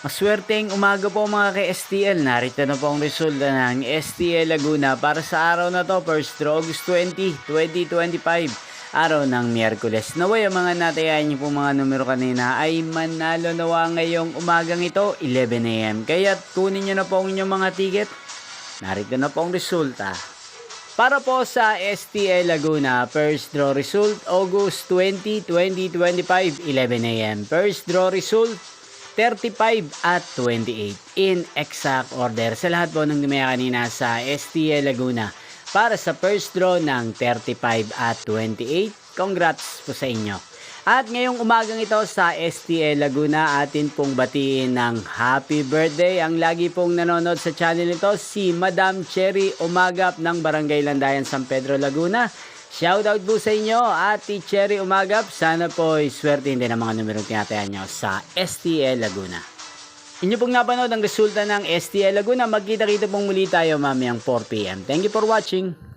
Maswerteng umaga po mga ka-STL. Narito na po ang resulta ng STL Laguna para sa araw na to, 1st August 20, 2025. Araw ng Miyerkules. Naway ang mga natayan niyo po mga numero kanina ay manalo nawa ngayong umagang ito, 11 AM. Kaya kunin niyo na po ang inyong mga ticket. Narito na po ang resulta. Para po sa STL Laguna, first draw result, August 20, 2025, 11 AM. First draw result, 35 at 28 in exact order sa lahat po ng dumaya kanina sa STL Laguna para sa first draw ng 35 at 28. Congrats po sa inyo. At ngayong umagang ito sa STL Laguna, atin pong batiin ng happy birthday ang lagi pong nanonood sa channel nito, si Madam Cherry Umagap ng Barangay Landayan, San Pedro, Laguna. Shoutout po sa inyo, Ate Cherry Umagap. Sana po swerte din ang mga numerong tinatayan nyo sa STL Laguna. Inyo pong napanood ang resulta ng STL Laguna. Magkita-kita pong muli tayo mamayang 4 PM. Thank you for watching.